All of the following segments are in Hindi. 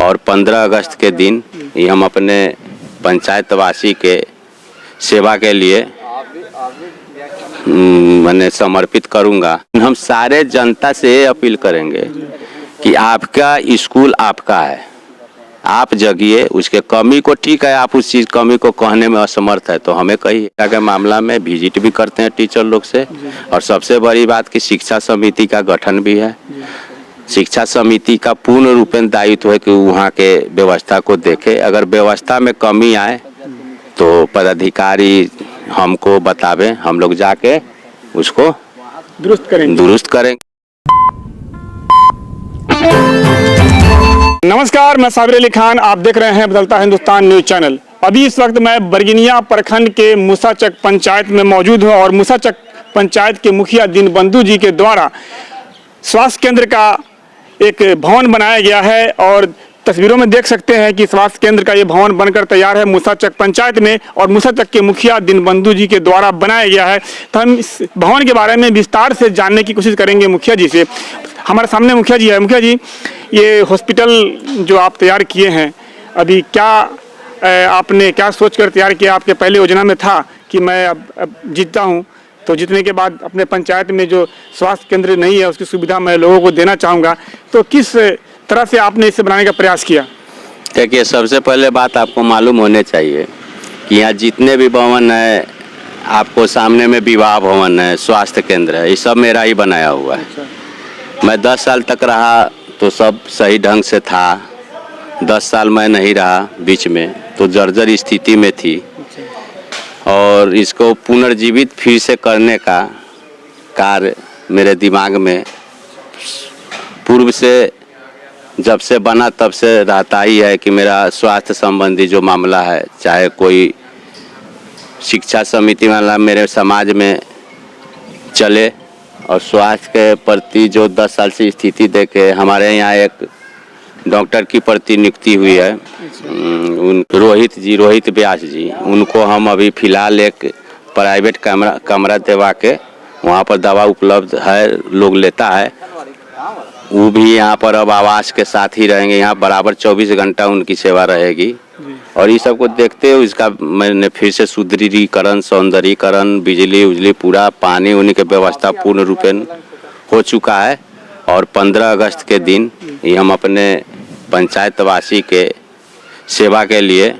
और 15 अगस्त के दिन ये हम अपने पंचायतवासी के सेवा के लिए मैंने समर्पित करूंगा। हम सारे जनता से अपील करेंगे कि आपका स्कूल आपका है, आप जगिए। उसके कमी को, ठीक है आप उस चीज़ कमी को कहने में असमर्थ है तो हमें कहिए। के मामला में विजिट भी करते हैं टीचर लोग से, और सबसे बड़ी बात कि शिक्षा समिति का गठन भी है। शिक्षा समिति का पूर्ण रूपेण दायित्व है कि वहाँ के व्यवस्था को देखे। अगर व्यवस्था में कमी आए तो पदाधिकारी हमको बतावे, हम लोग जाके उसको दुरुस्त करेंगे। नमस्कार, मैं साबिर अली खान, आप देख रहे हैं बदलता हिंदुस्तान न्यूज चैनल। अभी इस वक्त मैं बरगिनिया प्रखंड के मूसाचक पंचायत में मौजूद हूं और मूसाचक पंचायत के मुखिया दीनबंधु जी के द्वारा स्वास्थ्य केंद्र का एक भवन बनाया गया है और तस्वीरों में देख सकते हैं कि स्वास्थ्य केंद्र का ये भवन बनकर तैयार है मूसाचक पंचायत में और मूसाचक के मुखिया दीनबंधु जी के द्वारा बनाया गया है। तो हम इस भवन के बारे में विस्तार से जानने की कोशिश करेंगे मुखिया जी से। हमारे सामने मुखिया जी है। मुखिया जी, ये हॉस्पिटल जो आप तैयार किए हैं, अभी क्या आपने क्या सोचकर तैयार किया? आपके पहले योजना में था कि मैं अब जीतता हूँ तो जीतने के बाद अपने पंचायत में जो स्वास्थ्य केंद्र नहीं है उसकी सुविधा मैं लोगों को देना चाहूँगा, तो किस तरह से आपने इसे बनाने का प्रयास किया? देखिए, सबसे पहले बात आपको मालूम होने चाहिए कि यहाँ जितने भी भवन है, आपको सामने में विवाह भवन है, स्वास्थ्य केंद्र है, ये सब मेरा ही बनाया हुआ है। मैं 10 साल तक रहा तो सब सही ढंग से था। 10 साल मैं नहीं रहा, बीच में तो जर्जर स्थिति में थी और इसको पुनर्जीवित फिर से करने का कार्य मेरे दिमाग में पूर्व से जब से बना तब से रहता ही है कि मेरा स्वास्थ्य संबंधी जो मामला है, चाहे कोई शिक्षा समिति वाला मेरे समाज में चले और स्वास्थ्य के प्रति जो 10 साल से स्थिति देखे, हमारे यहाँ एक डॉक्टर की प्रतिनियुक्ति हुई है, रोहित व्यास जी, उनको हम अभी फिलहाल एक प्राइवेट कमरा दिलवा के वहाँ पर दवा उपलब्ध है, लोग लेता है। वो भी यहाँ पर अब आवास के साथ ही रहेंगे, यहाँ बराबर 24 घंटा उनकी सेवा रहेगी। और ये सब को देखते हुए इसका मैंने फिर से सुदृढ़ीकरण, सौंदर्यीकरण, बिजली उजली पूरा पानी उन्हीं के व्यवस्था पूर्ण रूपेण हो चुका है। और 15 अगस्त के दिन ये हम अपने पंचायतवासी के सेवा के लिए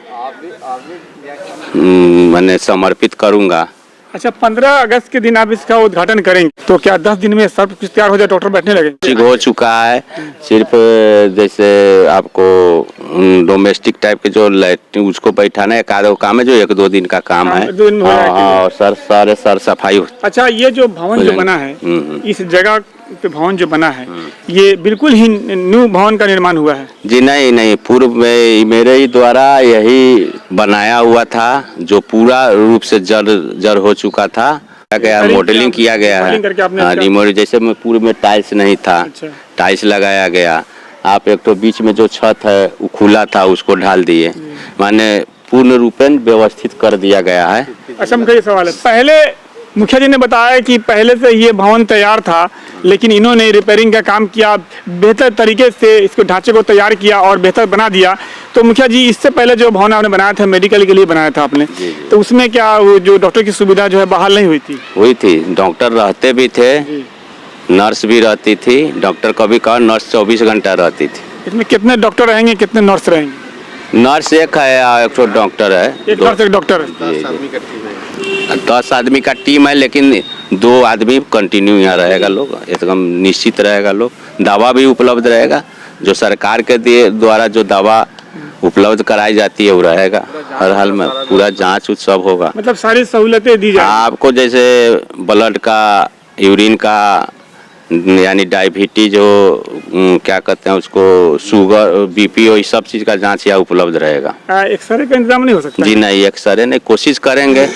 मैंने समर्पित करूँगा। अच्छा, 15 अगस्त के दिन आप इसका उद्घाटन करेंगे तो क्या 10 दिन में सब कुछ तैयार हो जाए, डॉक्टर बैठने लगे? ठीक हो चुका है। सिर्फ जैसे आपको डोमेस्टिक टाइप के जो लाइटिंग उसको बैठाना है, काम है जो 1-2 दिन का काम है। और सर सफाई। अच्छा, ये जो भवन जो बना है, इस जगह पे भवन जो बना है, ये बिल्कुल ही न्यू भवन का निर्माण हुआ है? जी नहीं, पूर्व में मेरे ही द्वारा यही बनाया हुआ था जो पूरा रूप से जड़ हो चुका था। गया मॉडलिंग किया गया है, जैसे में पूर्व में टाइल्स नहीं था। अच्छा। टाइल्स लगाया गया। आप एक तो बीच में जो छत है वो खुला था, उसको ढाल दिए, माने पूर्ण रूपेण व्यवस्थित कर दिया गया है। अच्छा, मुझे ये सवाल है, पहले मुखिया जी ने बताया कि पहले से ये भवन तैयार था लेकिन इन्होंने रिपेयरिंग का काम किया, बेहतर तरीके से इसको ढांचे को तैयार किया और बेहतर बना दिया। तो मुखिया जी, इससे पहले जो भवन आपने बनाया था मेडिकल के लिए बनाया था आपने, तो उसमें क्या वो जो डॉक्टर की सुविधा जो है बहाल नहीं हुई थी? हुई थी, डॉक्टर रहते भी थे, नर्स भी रहती थी। डॉक्टर कभी कहा नर्स 24 घंटा रहती थी। इसमें कितने डॉक्टर रहेंगे, कितने नर्स रहेंगे? नर्स एक है, एक डॉक्टर है। एक डॉक्टर है। 10 आदमी का टीम है, लेकिन 2 आदमी कंटिन्यू यहाँ रहेगा, लोग एकदम निश्चित रहेगा। लोग दवा भी उपलब्ध रहेगा, जो सरकार के द्वारा जो दवा उपलब्ध कराई जाती है वो रहेगा। हर हाल में पूरा जांच सब होगा, मतलब सारी सहूलतें दी जाएगी आपको, जैसे ब्लड का, यूरिन का, यानी डायबिटीज जो क्या कहते हैं उसको, शुगर, बीपी, ये सब चीज का जांच यहाँ उपलब्ध रहेगा। एक्सरे का इंतजाम नहीं हो सकता? जी नहीं, एक्सरे नहीं, कोशिश करेंगे।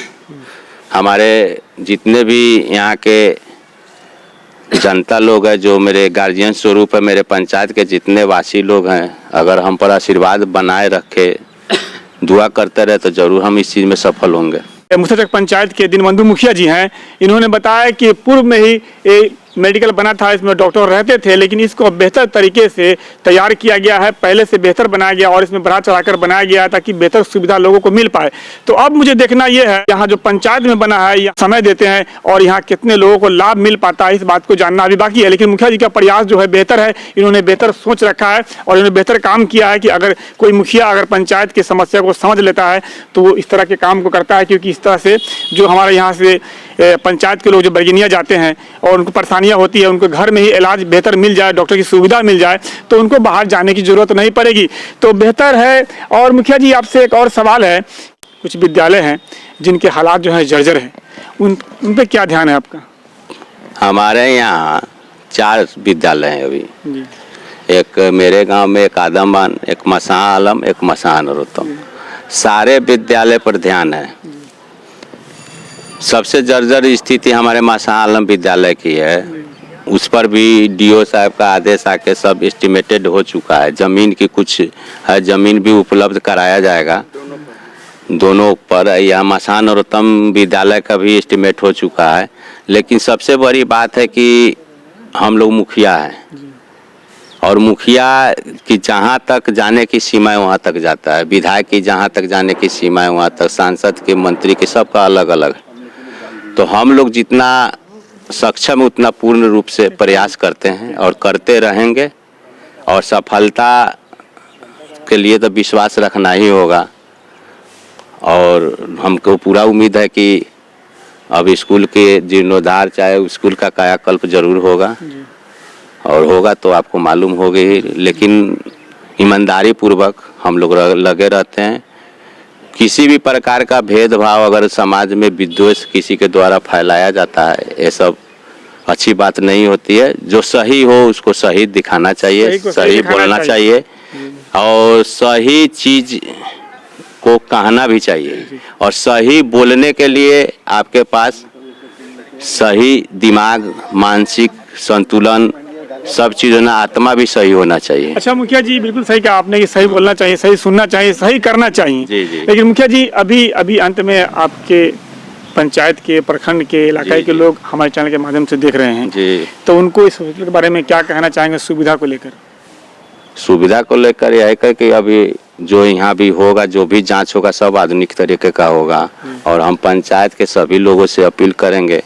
हमारे जितने भी यहाँ के जनता लोग हैं, जो मेरे गार्जियन स्वरूप है, मेरे पंचायत के जितने वासी लोग हैं, अगर हम पर आशीर्वाद बनाए रखे, दुआ करते रहे तो जरूर हम इस चीज़ में सफल होंगे। मूसाचक पंचायत के दीनबंधु मुखिया जी हैं। इन्होंने बताया कि पूर्व में ही मेडिकल बना था, इसमें डॉक्टर रहते थे, लेकिन इसको बेहतर तरीके से तैयार किया गया है, पहले से बेहतर बनाया गया और इसमें बढ़ा चढ़ाकर बनाया गया है ताकि बेहतर सुविधा लोगों को मिल पाए। तो अब मुझे देखना यह है यहाँ जो पंचायत में बना है, यहाँ समय देते हैं और यहाँ कितने लोगों को लाभ मिल पाता है, इस बात को जानना अभी बाकी है। लेकिन मुखिया जी का प्रयास जो है बेहतर है, इन्होंने बेहतर सोच रखा है और इन्होंने बेहतर काम किया है कि अगर कोई मुखिया अगर पंचायत की समस्या को समझ लेता है तो वो इस तरह के काम को करता है। क्योंकि इस तरह से जो हमारे यहाँ से पंचायत के लोग जो बरगिनिया जाते हैं और उनको परेशानियां होती है, उनको घर में ही इलाज बेहतर मिल जाए, डॉक्टर की सुविधा मिल जाए तो उनको बाहर जाने की जरूरत नहीं पड़ेगी, तो बेहतर है। और मुखिया जी आपसे एक और सवाल है, कुछ विद्यालय हैं जिनके हालात जो है जर्जर है, उन पे क्या ध्यान है आपका? हमारे यहाँ 4 विद्यालय हैं अभी जी। एक मेरे गांव में, एक आदमबान, एक मसां आलम, एक मसां नरोत्तम। सारे विद्यालय पर ध्यान है। सबसे जर्जर स्थिति हमारे मसां आलम विद्यालय की है, उस पर भी डीओ साहब का आदेश आके सब एस्टिमेटेड हो चुका है। जमीन की कुछ है, जमीन भी उपलब्ध कराया जाएगा दोनों पर। यह मसां नरोत्तम विद्यालय का भी एस्टिमेट हो चुका है। लेकिन सबसे बड़ी बात है कि हम लोग मुखिया हैं और मुखिया की जहाँ तक जाने की सीमा है वहाँ तक जाता है, विधायक की जहाँ तक जाने की सीमा है वहाँ तक, सांसद के, मंत्री के, सबका अलग अलग। तो हम लोग जितना सक्षम उतना पूर्ण रूप से प्रयास करते हैं और करते रहेंगे और सफलता के लिए तो विश्वास रखना ही होगा। और हमको पूरा उम्मीद है कि अब स्कूल के जीर्णोद्धार चाहे स्कूल का कायाकल्प जरूर होगा और होगा तो आपको मालूम होगी ही। लेकिन ईमानदारी पूर्वक हम लोग लगे रहते हैं। किसी भी प्रकार का भेदभाव अगर समाज में विद्वेष किसी के द्वारा फैलाया जाता है, ये सब अच्छी बात नहीं होती है। जो सही हो उसको सही दिखाना चाहिए, सही बोलना चाहिए और सही चीज को कहना भी चाहिए। और सही बोलने के लिए आपके पास सही दिमाग, मानसिक संतुलन, सब चीज़ों ना, आत्मा भी सही होना चाहिए। अच्छा मुखिया जी, बिल्कुल सही कहा आपने कि सही बोलना चाहिए, सही सुनना चाहिए, सही करना चाहिए। जी जी। लेकिन मुखिया जी अभी अंत में आपके पंचायत के, प्रखंड के, इलाके के लोग हमारे चैनल के माध्यम से देख रहे हैं जी, तो उनको इस हॉस्पिटल के बारे में क्या कहना चाहेंगे सुविधा को लेकर? सुविधा को लेकर यह है कि अभी जो यहाँ भी होगा, जो भी जांच होगा सब आधुनिक तरीके का होगा। और हम पंचायत के सभी लोगों से अपील करेंगे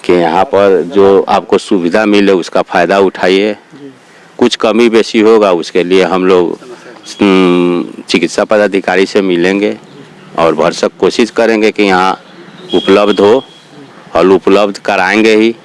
कि यहाँ पर जो आपको सुविधा मिले उसका फ़ायदा उठाइए। कुछ कमी बेशी होगा उसके लिए हम लोग चिकित्सा पदाधिकारी से मिलेंगे और भरसक कोशिश करेंगे कि यहाँ उपलब्ध हो और उपलब्ध कराएंगे ही।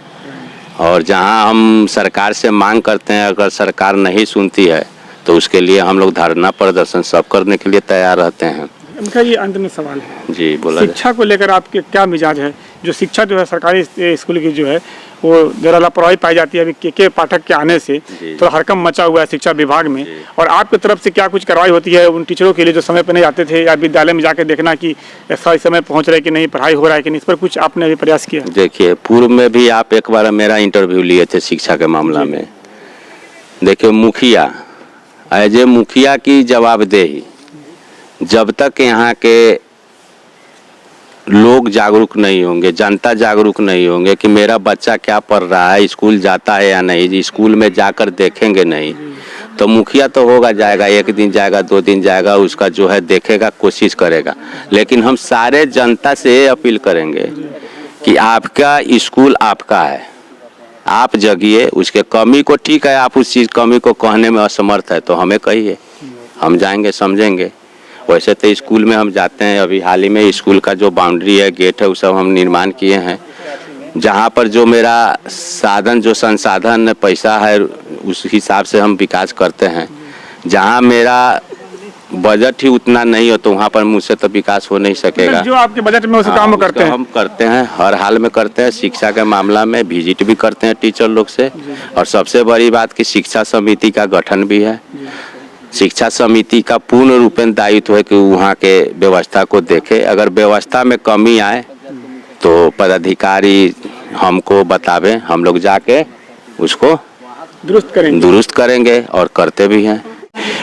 और जहाँ हम सरकार से मांग करते हैं, अगर सरकार नहीं सुनती है तो उसके लिए हम लोग धरना प्रदर्शन सब करने के लिए तैयार रहते हैं। मुखिया जी अंत में सवाल है जी, बोला। शिक्षा को लेकर आपके क्या मिजाज है? जो शिक्षा जो है सरकारी स्कूल की जो है वो जरा लापरवाही पाई जाती है अभी के पाठक के आने से, थोड़ा हड़कंप मचा हुआ है शिक्षा विभाग में। और आपकी तरफ से क्या कुछ कार्रवाई होती है उन टीचरों के लिए जो समय पर नहीं जाते थे, या विद्यालय में जाकर देखना कि सही समय पहुंच रहे कि नहीं, पढ़ाई हो रहा है कि नहीं, इस पर कुछ आपने अभी प्रयास किया? देखिए, पूर्व में भी आप एक बार मेरा इंटरव्यू लिए थे शिक्षा के मामला में। देखिए, मुखिया एज ए मुखिया की जवाबदेही, जब तक यहाँ के लोग जागरूक नहीं होंगे, जनता जागरूक नहीं होंगे कि मेरा बच्चा क्या पढ़ रहा है, स्कूल जाता है या नहीं, स्कूल में जाकर देखेंगे नहीं, तो मुखिया तो होगा जाएगा, एक दिन जाएगा, 2 दिन जाएगा, उसका जो है देखेगा, कोशिश करेगा। लेकिन हम सारे जनता से अपील करेंगे कि आपका स्कूल आपका है, आप जगिए। उसके कमी को, ठीक है, आप उस चीज़ कमी को कहने में असमर्थ है तो हमें कहिए, हम जाएंगे, समझेंगे। वैसे तो स्कूल में हम जाते हैं, अभी हाल ही में स्कूल का जो बाउंड्री है, गेट है, वो सब हम निर्माण किए हैं। जहाँ पर जो मेरा साधन, जो संसाधन पैसा है, उस हिसाब से हम विकास करते हैं। जहाँ मेरा बजट ही उतना नहीं हो तो वहाँ पर मुझसे तो विकास हो नहीं सकेगा। जो आपके बजट में उस काम करते हैं, हम करते हैं, हर हाल में करते हैं। शिक्षा के मामला में विजिट भी करते हैं टीचर लोग से। और सबसे बड़ी बात कि शिक्षा समिति का गठन भी है। शिक्षा समिति का पूर्ण रूपेण दायित्व है कि वहाँ के व्यवस्था को देखे। अगर व्यवस्था में कमी आए तो पदाधिकारी हमको बतावे, हम लोग जाके उसको दुरुस्त करेंगे और करते भी हैं।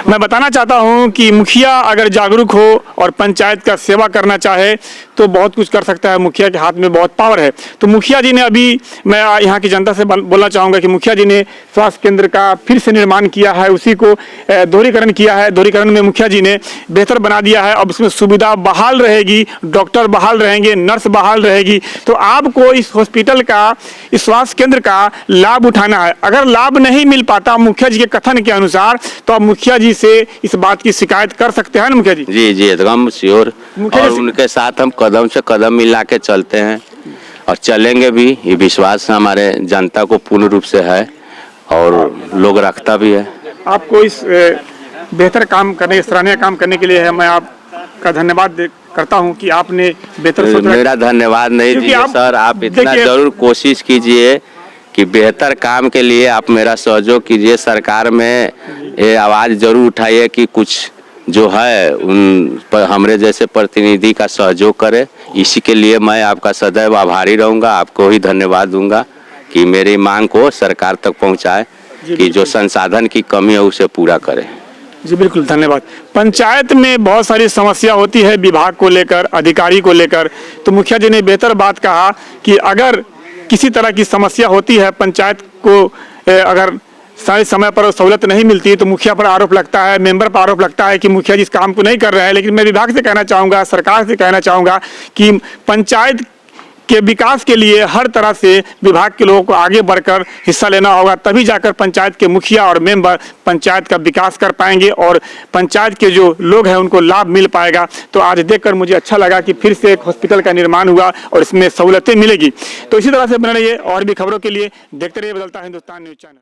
मैं बताना चाहता हूं कि मुखिया अगर जागरूक हो और पंचायत का सेवा करना चाहे तो बहुत कुछ कर सकता है। मुखिया के हाथ में बहुत पावर है। तो मुखिया जी ने अभी, मैं यहाँ की जनता से बोलना चाहूँगा कि मुखिया जी ने स्वास्थ्य केंद्र का फिर से निर्माण किया है, उसी को दोहरीकरण किया है। दोहरीकरण में मुखिया जी ने बेहतर बना दिया है। अब इसमें सुविधा बहाल रहेगी, डॉक्टर बहाल रहेंगे, नर्स बहाल रहेगी। तो आपको इस हॉस्पिटल का, इस स्वास्थ्य केंद्र का लाभ उठाना है। अगर लाभ नहीं मिल पाता मुखिया जी के कथन के अनुसार, तो आप मुखिया जी से इस बात की शिकायत कर सकते हैं ना मुखिया जी? जी जी एकदम श्योर, और उनके साथ हम कदम से कदम मिला के चलते हैं और चलेंगे भी। ये विश्वास हमारे जनता को पूर्ण रूप से है और लोग रखता भी है। आपको इस बेहतर काम करने, सराहनीय काम करने के लिए है, मैं आपका धन्यवाद करता हूं कि आपने बेहतर सोचा। मेरा धन्यवाद नहीं दीजिए सर, आप इतना जरूर कोशिश कीजिए कि बेहतर काम के लिए आप मेरा सहयोग कीजिए। सरकार में ये आवाज़ जरूर उठाइए कि कुछ जो है उन पर हमरे जैसे प्रतिनिधि का सहयोग करे। इसी के लिए मैं आपका सदैव आभारी रहूँगा। आपको ही धन्यवाद दूंगा कि मेरी मांग को सरकार तक पहुँचाए, कि जो संसाधन की कमी है उसे पूरा करे। जी बिल्कुल, धन्यवाद। पंचायत में बहुत सारी समस्या होती है विभाग को लेकर, अधिकारी को लेकर। तो मुखिया जी ने बेहतर बात कहा कि अगर किसी तरह की समस्या होती है, पंचायत को अगर सही समय पर सहूलत नहीं मिलती तो मुखिया पर आरोप लगता है, मेंबर पर आरोप लगता है कि मुखिया जी इस काम को नहीं कर रहे हैं। लेकिन मैं विभाग से कहना चाहूँगा, सरकार से कहना चाहूँगा कि पंचायत के विकास के लिए हर तरह से विभाग के लोगों को आगे बढ़कर हिस्सा लेना होगा, तभी जाकर पंचायत के मुखिया और मेंबर पंचायत का विकास कर पाएंगे और पंचायत के जो लोग हैं उनको लाभ मिल पाएगा। तो आज देखकर मुझे अच्छा लगा कि फिर से एक हॉस्पिटल का निर्माण हुआ और इसमें सहूलतें मिलेगी। तो इसी तरह से बने रहिए और भी खबरों के लिए देखते रहिए बदलता हिंदुस्तान न्यूज़ चैनल।